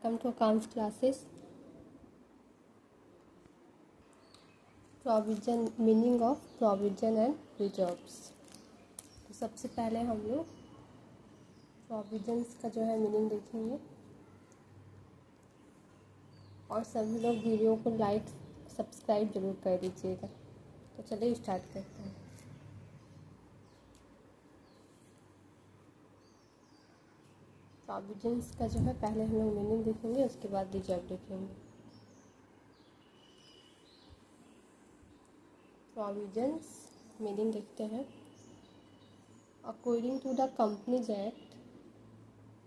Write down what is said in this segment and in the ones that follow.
Welcome to accounts classes. Provision, meaning of provision and reserves. तो सबसे पहले हम लोग प्रोविजंस का जो है मीनिंग देखेंगे और सभी लोग वीडियो को लाइक सब्सक्राइब जरूर कर दीजिएगा। तो चलिए स्टार्ट करते हैं। प्रोविजंस का जो है पहले हम लोग मीनिंग देखेंगे, उसके बाद रिजर्व देखेंगे। प्रोविजंस मीनिंग देखते हैं। According to the companies act,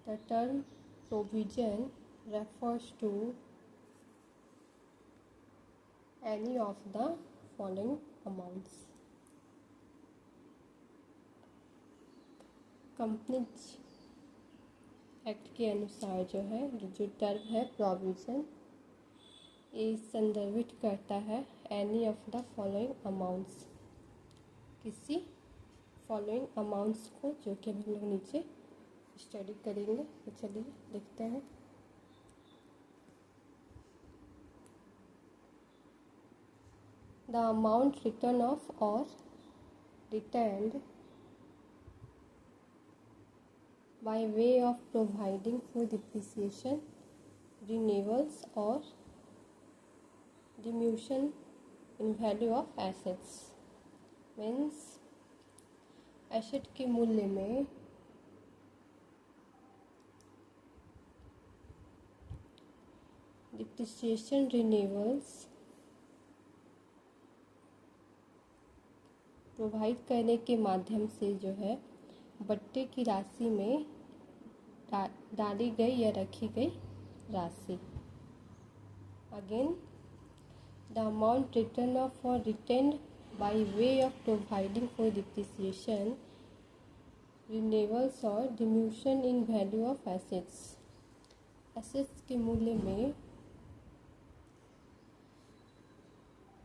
the term provision refers to any of the following amounts. Companies act के अनुसार जो है जो टर्म है प्रोविजन, ये संदर्भित करता है any of the following amounts, किसी फॉलोइंग अमाउंट्स को, जो कि हम लोग नीचे स्टडी करेंगे। तो चलिए देखते हैं। द अमाउंट रिटर्न ऑफ और returned by way of providing for depreciation, renewals or diminution in value of assets, means asset के मूल्य में डिप्रिसिएशन, रिन्यूअल्स प्रोवाइड करने के माध्यम से जो है बट्टे की राशि में डाली गई या रखी गई राशि। Again, the amount return of और retained by way of providing for depreciation, renewals और diminution in value of assets. Assets के मूल्य में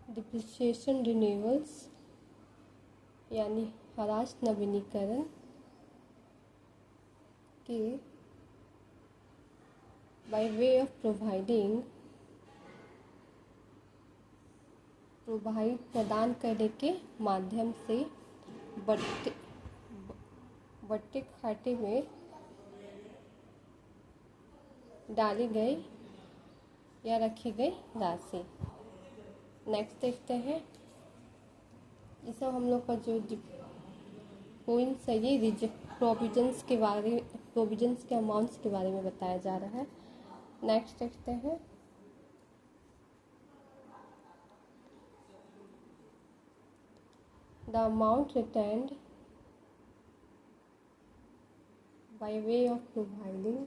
डिप्रिसिएशन, रिन्यूअल्स यानी ह्रास, नवीनीकरण के बाय वे ऑफ प्रोवाइडिंग प्रदान करने के माध्यम से बट्टे खाते में डाली गई या रखी गई राशि। नेक्स्ट देखते हैं। ये सब हम लोग का जो पॉइंट्स है ये प्रोविजंस के अमाउंट्स के बारे में बताया जा रहा है। नेक्स्ट देखते हैं। The amount returned bye way of providing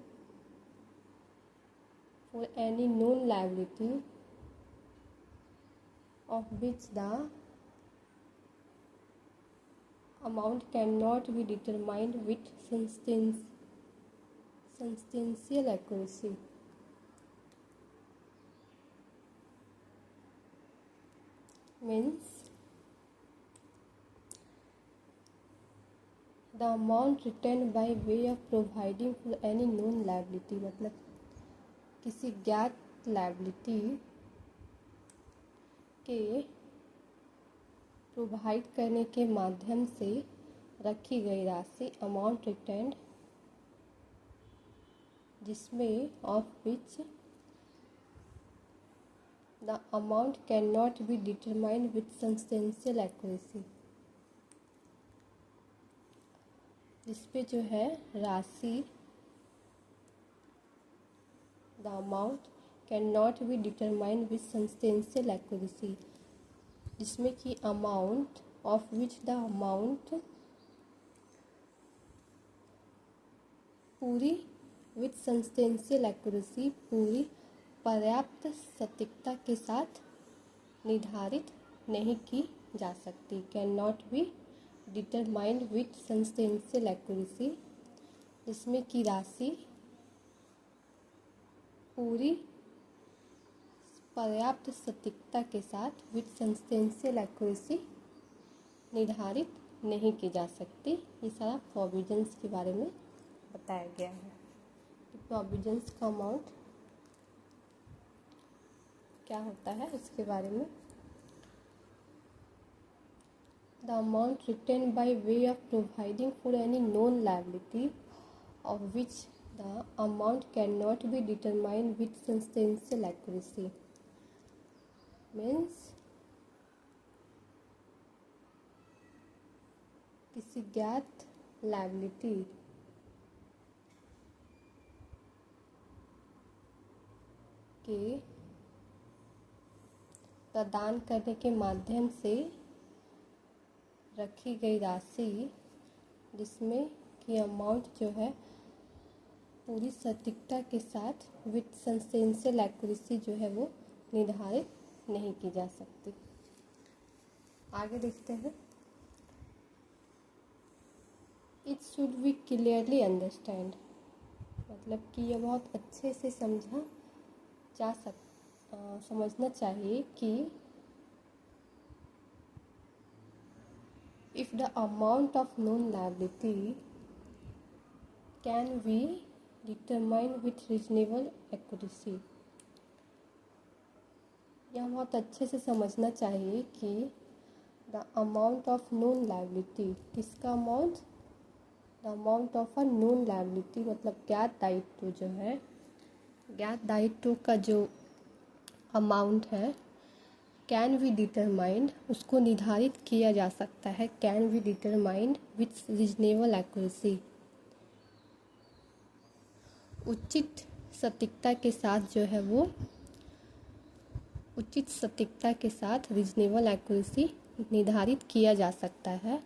for any known liability of which the amount cannot be determined with substantial accuracy, means the amount returned by way of providing for any known liability, मतलब किसी ज्ञात liability के provide करने के माध्यम से रखी गई राशि, अमाउंट रिटर्न्ड, जिसमें of which the amount can not be determined with substantial accuracy, जिसपे जो है राशि the amount can not be determined with substantial accuracy, जिसमें कि amount of which the amount पूरी विथ सब्सटेंशियल एक्यूरेसी, पूरी पर्याप्त सटीकता के साथ निर्धारित नहीं की जा सकती। Can not be determined with substantial accuracy, जिसमें कि राशि पूरी पर्याप्त सटीकता के साथ विथ सब्सटेंशियल एक्यूरेसी निर्धारित नहीं की जा सकती। ये सारा प्रोविजंस के बारे में बताया गया है। तो प्रोविजंस का अमाउंट क्या होता है इसके बारे में। The amount written by way of providing for any non liability of which the amount cannot be determined with substantial accuracy means किसी ज्ञात लायबिलिटी के प्रदान करने के माध्यम से रखी गई राशि जिसमें कि अमाउंट जो है पूरी सटीकता के साथ विथ सबस्टेंशियल एक्यूरेसी जो है वो निर्धारित नहीं की जा सकती। आगे देखते हैं। It should be clearly understand, मतलब कि यह बहुत अच्छे से समझना चाहिए कि if the amount of known liability can be determined with reasonable accuracy, यह बहुत अच्छे से समझना चाहिए कि the amount of known liability, किसका amount, the amount of a known liability मतलब ज्ञात दायित्व जो है, ज्ञात दायित्व का जो अमाउंट है कैन बी डिटरमाइंड, उसको निर्धारित किया जा सकता है, can be determined with reasonable accuracy, उचित सटीकता के साथ जो है वो उचित सटीकता के साथ रीजनेबल एक्यूरेसी निर्धारित किया जा सकता है।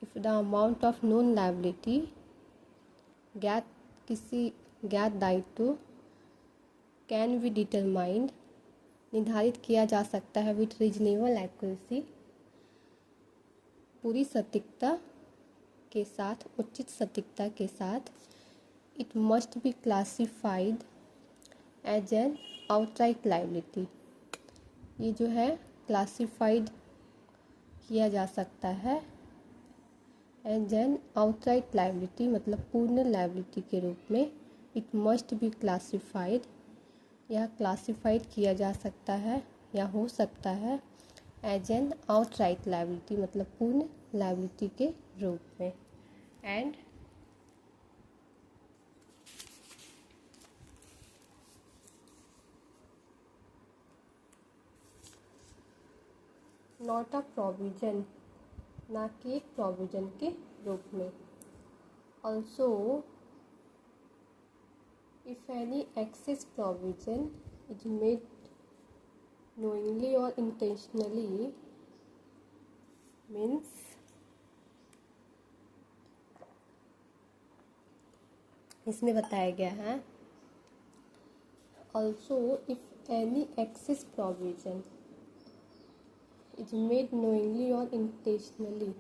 If the amount of known liability, किसी ज्ञात दायित्व कैन बी डिटरमाइंड निर्धारित किया जा सकता है विथ रीजनेबल एक्यूरेसी, पूरी सटीकता के साथ, उचित सटीकता के साथ, it must be classified as an outright liability, ये जो है क्लासिफाइड किया जा सकता है एज एन आउटराइट लायबिलिटी मतलब पूर्ण लायबिलिटी के रूप में। इट मस्ट बी क्लासिफाइड, यह क्लासिफाइड किया जा सकता है या हो सकता है एज एन आउटराइट लायबिलिटी मतलब पूर्ण लायबिलिटी के रूप में। एंड नॉट अ प्रोविजन, ना कि एक प्रोविजन के रूप में। Also if any excess provision is made knowingly or intentionally means इसमें बताया गया है also if any excess provision is made knowingly or intentionally,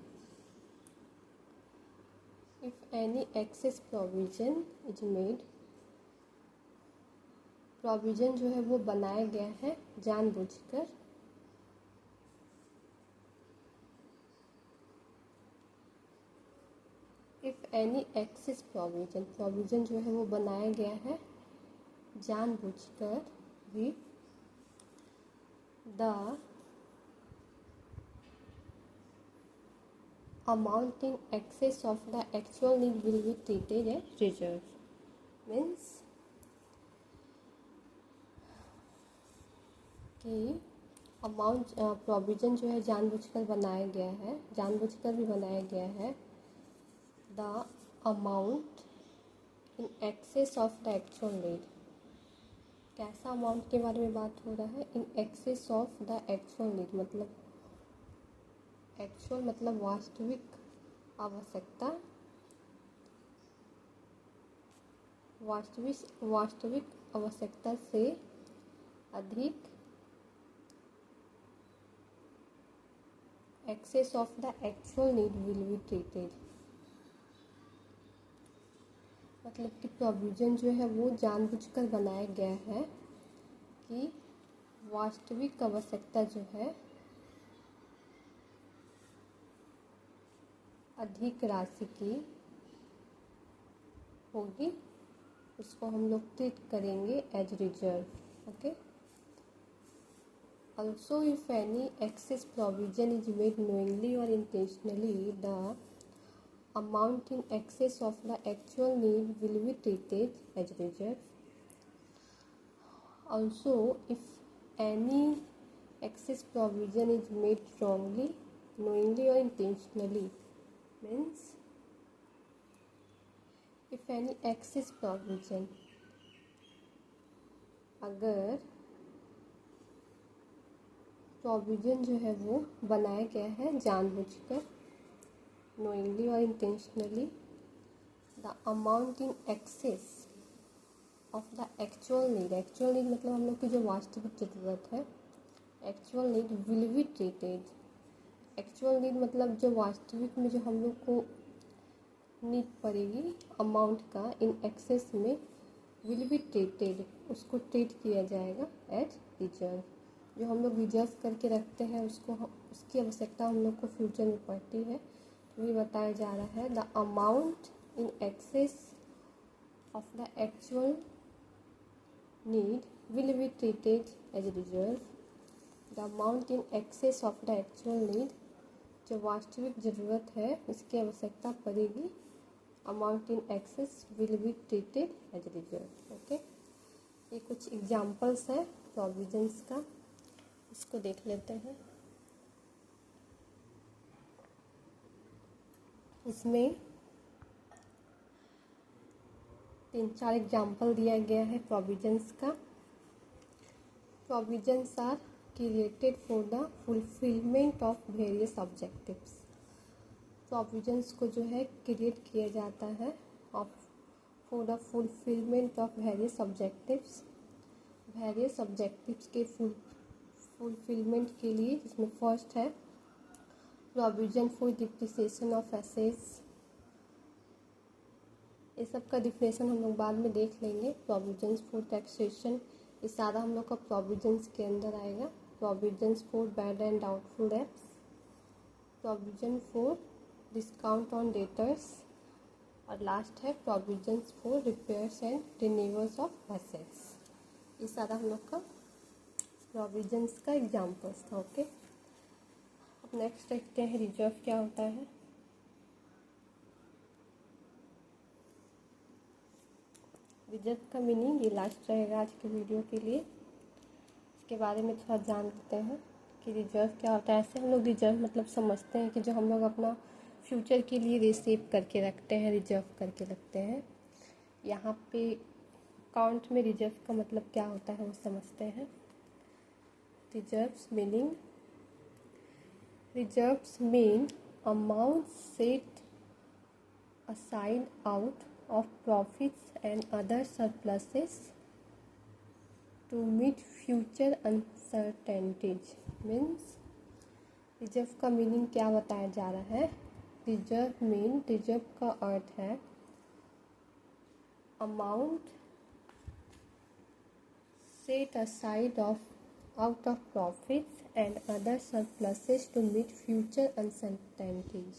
if any excess provision is made, provision जो है वो बनाया गया है जानबूझकर, if any excess provision, provision जो है वो बनाया गया है जानबूझकर भी, the amount in excess of the actual need will be treated as reserve means कि अमाउंट प्रोविज़न जो है जानबूझकर बनाया गया है, जानबूझकर भी बनाया गया है। The amount in excess of the actual need, कैसा अमाउंट के बारे में बात हो रहा है, in excess of the actual need मतलब एक्चुअल मतलब वास्तविक आवश्यकता, वास्तविक आवश्यकता से अधिक, excess of the actual need will be treated, मतलब कि प्रोविज़न जो है वो जानबूझकर बनाया गया है कि वास्तविक आवश्यकता जो है अधिक राशि की होगी, उसको हम लोग ट्रीट करेंगे as reserve. Okay. Also, if any excess provision is made knowingly or intentionally, the amount in excess of the actual need will be treated as reserve. Also, if any excess provision is made wrongly, knowingly or intentionally, means if any excess provision, अगर provision जो है वो बनाया गया है जानबूझकर, knowingly और intentionally, the amount in excess of the actual need मतलब हम लोग की जो वास्तविक ज़रूरत है, actual need will be treated. actual need मतलब जो वास्तविक में जो हम लोग को नीड पड़ेगी अमाउंट का इन एक्सेस में, विल बी ट्रीटेड, उसको ट्रीट किया जाएगा एज रिजर्व. जो हम लोग रिजर्व करके रखते हैं उसको उसकी आवश्यकता हम लोग को फ्यूचर में पड़ती है, तो ये बताया जा रहा है the amount in excess of the actual need will be treated as reserve. The amount in excess of the actual need, जो वास्तविक ज़रूरत है इसकी आवश्यकता पड़ेगी, amount in excess will be treated as reserve. Okay, ये कुछ एग्जाम्पल्स हैं प्रोविजंस का, इसको देख लेते हैं. इसमें 3-4 एग्जाम्पल दिया गया है प्रोविजंस का. Provisions are created for the fulfilment of various objectives. Provisions को जो है क्रिएट किया जाता है for the fulfilment of various objectives, various objectives के फुलफिलमेंट के लिए, जिसमें फर्स्ट है provision for depreciation of assets. ये सब का डिफिनेशन हम लोग बाद में देख लेंगे. प्रोविजंस फॉर टैक्सेशन, ये सारा हम लोग का प्रोविजंस के अंदर आएगा. Provisions for bad and doubtful debts, provision for discount on debtors, और लास्ट है provisions for repairs and renewals of assets. ये सारा हम लोग का प्रोविजंस का एग्जाम्पल्स था. ओके, अब नेक्स्ट देखते हैं रिजर्व क्या होता है. रिजर्व का मीनिंग ये लास्ट रहेगा आज के वीडियो के लिए. इसके बारे में थोड़ा जान लेते हैं कि रिजर्व क्या होता है. ऐसे हम लोग रिजर्व मतलब समझते हैं कि जो हम लोग अपना फ्यूचर के लिए रिसीव करके रखते हैं, रिजर्व करके रखते हैं. यहाँ पे अकाउंट में रिजर्व का मतलब क्या होता है वो समझते हैं. Reserves meaning, reserves mean amount set aside out of profits and other surpluses to meet future uncertainties. Means reserve का मीनिंग क्या बताया जा रहा है. रिजर्व मीन, रिजर्व का अर्थ है amount set aside out of profits and other surpluses to meet future uncertainties.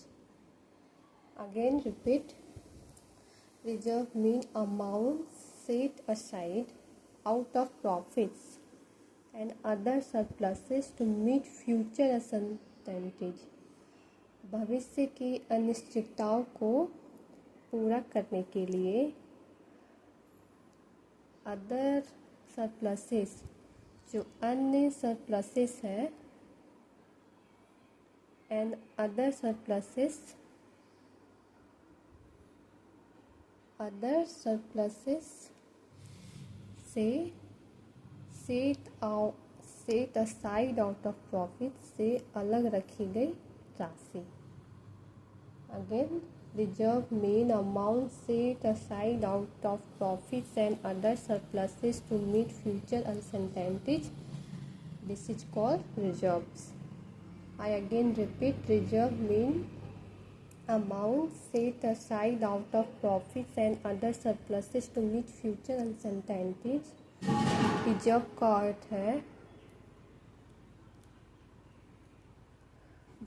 Again repeat, reserve mean amount set aside out of profits and other surpluses to meet future uncertainties. भविष्य की अनिश्चितताओं को पूरा करने के लिए अदर सरप्लसेस, जो अन्य सरप्लसेस है, एंड अदर सरप्लसेस से set aside out of profit से अलग रखी गई राशि. Again, reserve mean amount set aside out of profits and other surpluses to meet future uncertainties. This is called reserves. I again repeat, reserve mean amount set aside out of profits and other surpluses to meet future uncertainties. रिजर्व का अर्थ है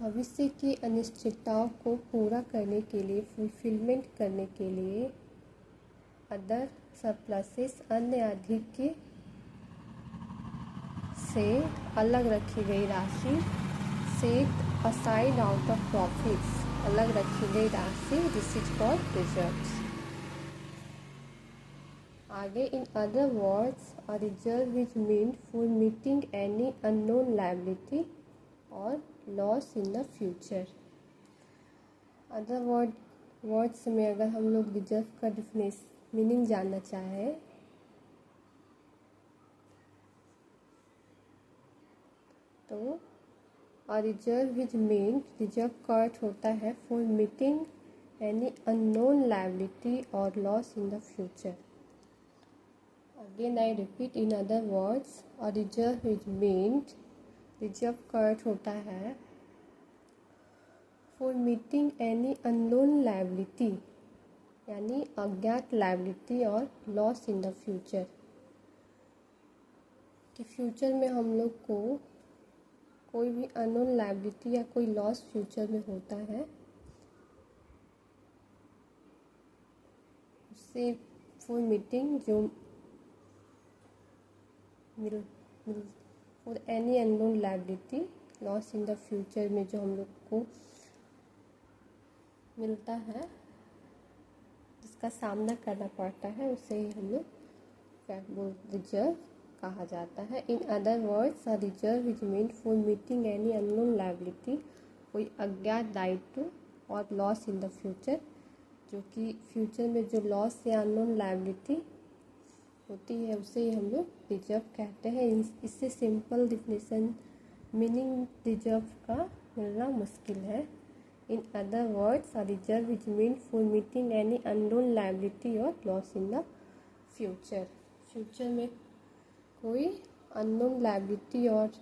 भविष्य की अनिश्चितताओं को पूरा करने के लिए, फुलफिलमेंट करने के लिए अदर सरप्लसेस, अन्य अधिक के से अलग रखी गई राशि, set aside out of profits, अलग रखी गई राशि, दिस इज कॉल्ड रिजर्व्स। आगे, in other words a reserve is meant for meeting any unknown liability और loss in the future. Other words में अगर हम लोग रिजर्व का डिफिनेशन मीनिंग जानना चाहें तो a reserve is mean, reserve का अर्थ होता है for meeting any unknown liability और loss in the future. Again I repeat, in other words a reserve is meant, reserve का अर्थ होता है for meeting any unknown liability, यानी अज्ञात लायबिलिटी और लॉस इन द फ्यूचर, कि फ्यूचर में हम लोग को कोई भी अननोन लायबिलिटी या कोई लॉस फ्यूचर में होता है, उससे फॉर मीटिंग जो for any unknown liability loss in the future में जो हम लोग को मिलता है, जिसका सामना करना पड़ता है, उसे ही हम लोग रिजर्व कहा जाता है। In other words a reserve is meant for meeting any unknown liability, कोई अज्ञात दायित्व और लॉस इन द फ्यूचर, जो कि फ्यूचर में जो लॉस या अननोन लायबिलिटी होती है उसे ही हम लोग रिजर्व कहते हैं। इससे सिंपल डिफिनेशन मीनिंग रिजर्व का मिलना मुश्किल है। In other words a reserve is meant for meeting any unknown liability और loss in the future, future में कोई अननोन लायबिलिटी और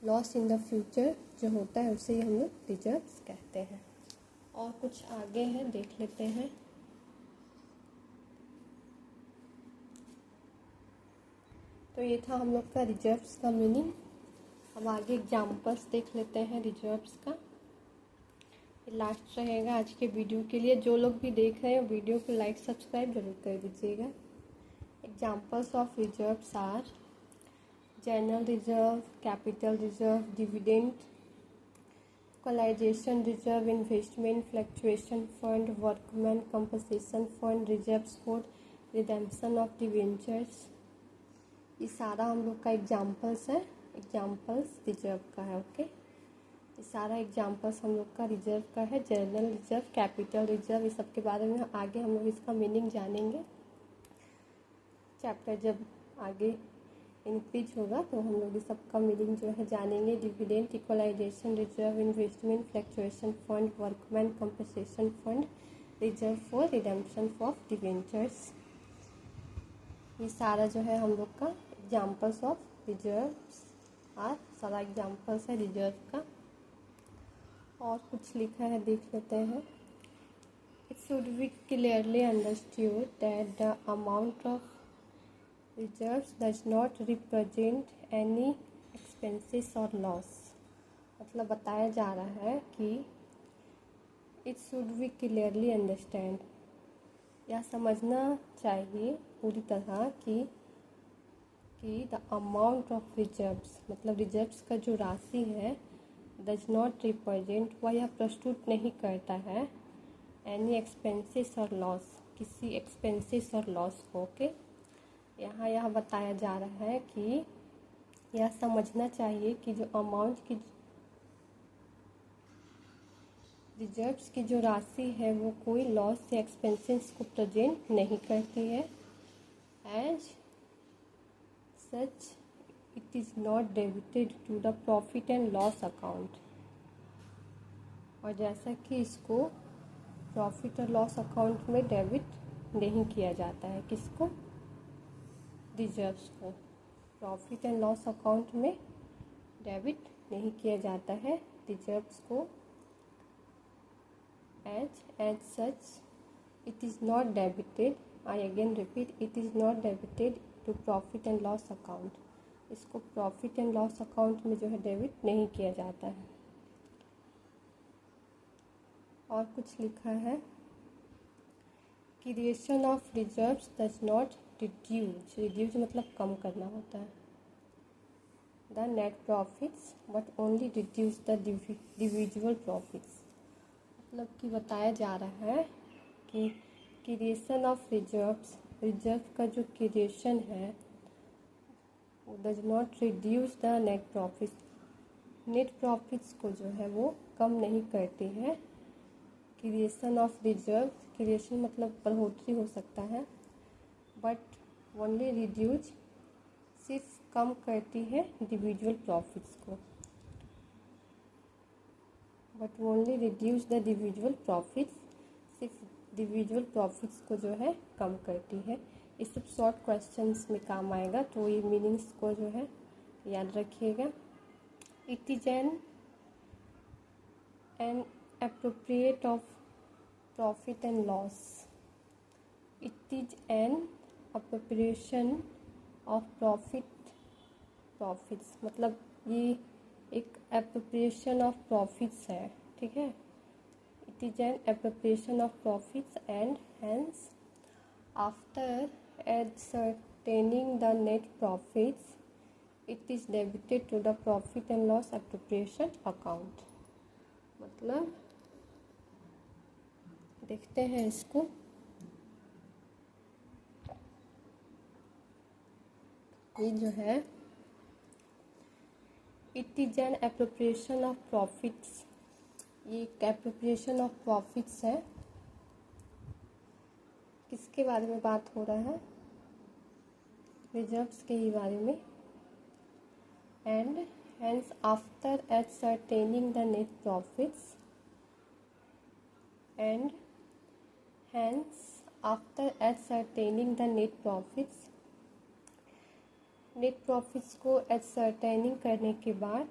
लॉस इन द फ्यूचर जो होता है उसे ही हम लोग रिजर्व्स कहते हैं। और कुछ आगे है, देख लेते हैं। तो ये था हम लोग का रिजर्व्स का मीनिंग। अब आगे एग्जाम्पल्स देख लेते हैं रिजर्व्स का। ये लास्ट रहेगा आज के वीडियो के लिए। जो लोग भी देख रहे हैं वीडियो को लाइक सब्सक्राइब जरूर कर दीजिएगा। Examples of reserves are general reserve, capital reserve, dividend, equalisation reserve, investment fluctuation fund, workman compensation fund, reserves for redemption of debentures. ये सारा हम लोग का एग्जाम्पल्स है, एग्जाम्पल्स रिजर्व का है। ओके, ये सारा एग्जाम्पल्स हम लोग का रिजर्व का है। जनरल रिजर्व, कैपिटल रिजर्व, ये सब के बारे में आगे हम लोग इसका मीनिंग जानेंगे। चैप्टर जब आगे इंक्रीज होगा तो हम लोग इस सब का मीनिंग जो है जानेंगे। Dividend, equalisation reserve, investment fluctuation fund, workman compensation fund, reserve for redemption of debentures, ये सारा जो है हम लोग का एग्जाम्पल्स ऑफ रिजर्व्स आर, सारा एग्जाम्पल्स है रिजर्व का। और कुछ लिखा है, देख लेते हैं। It should be clearly understood that the amount of reserves does not represent any expenses और लॉस। मतलब बताया जा रहा है कि it should be clearly understand, यह समझना चाहिए पूरी तरह कि द अमाउंट ऑफ रिजर्व्स, मतलब रिजर्व्स का जो राशि है, डज नॉट रिप्रेजेंट, वह यह प्रस्तुत नहीं करता है एनी एक्सपेंसेस और लॉस, किसी एक्सपेंसेस और लॉस को। के यहाँ यह बताया जा रहा है कि यह समझना चाहिए कि जो अमाउंट की रिजर्व्स की जो राशि है वो कोई लॉस या एक्सपेंसेस को प्रेजेंट नहीं करती है। As such it is not debited to the profit and loss account, और जैसा कि इसको प्रॉफिट और लॉस अकाउंट में डेबिट नहीं किया जाता है। किसको? रिजर्व्स को प्रॉफिट एंड लॉस अकाउंट में डेबिट नहीं किया जाता है रिजर्व्स को। As such, it is not debited. I again repeat, it is not debited to profit and loss account. इसको प्रॉफिट एंड लॉस अकाउंट में जो है डेबिट नहीं किया जाता है। और कुछ लिखा है, creation of reserves does not reduce, reduce मतलब कम करना होता है। The net profits but only reduce the डिविजुअल profits. मतलब कि बताया जा रहा है कि क्रिएशन ऑफ रिजर्व का जो क्रिएशन है वो does not reduce the net profits को जो है वो कम नहीं करती है। क्रिएशन ऑफ रिजर्व, क्रिएशन मतलब बढ़ोतरी हो सकता है, बट ओनली रिड्यूस, सिर्फ कम करती है इंडिविजुअल प्रॉफिट्स को, but only reduce the individual profits, सिर्फ इंडिविजुअल प्रॉफिट्स को जो है कम करती है। ये सब शॉर्ट क्वेश्चंस में काम आएगा, तो ये मीनिंग्स को जो है याद रखिएगा। It is an appropriate of profit and loss. It is an appropriation of profits मतलब ये एक एप्रोप्रिएशन ऑफ प्रॉफिट्स है, ठीक है। It is an appropriation of profits and hence after ascertaining the net profits it is debited to the profit and loss appropriation account। मतलब देखते हैं इसको, ये जो है it is an appropriation of profits, ये एक एप्रोप्रिएशन ऑफ प्रॉफिट्स है। किसके बारे में बात हो रहा है? रिजर्व्स के ही बारे में। And hence after ascertaining the net profits, and hence after ascertaining the net profits, net profits को ascertaining करने के बाद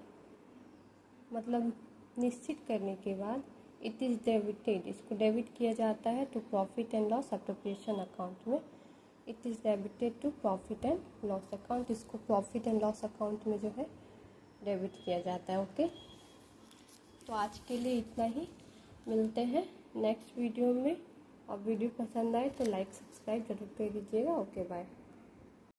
मतलब निश्चित करने के बाद इट इज़ डेबिटेड, इसको डेबिट किया जाता है to profit and loss appropriation account में। It is debited to profit and loss account, इसको प्रॉफिट एंड लॉस अकाउंट में जो है डेबिट किया जाता है। ओके, तो आज के लिए इतना ही, मिलते हैं नेक्स्ट वीडियो में। और वीडियो पसंद आए तो लाइक सब्सक्राइब जरूर कर दीजिएगा। Okay, bye.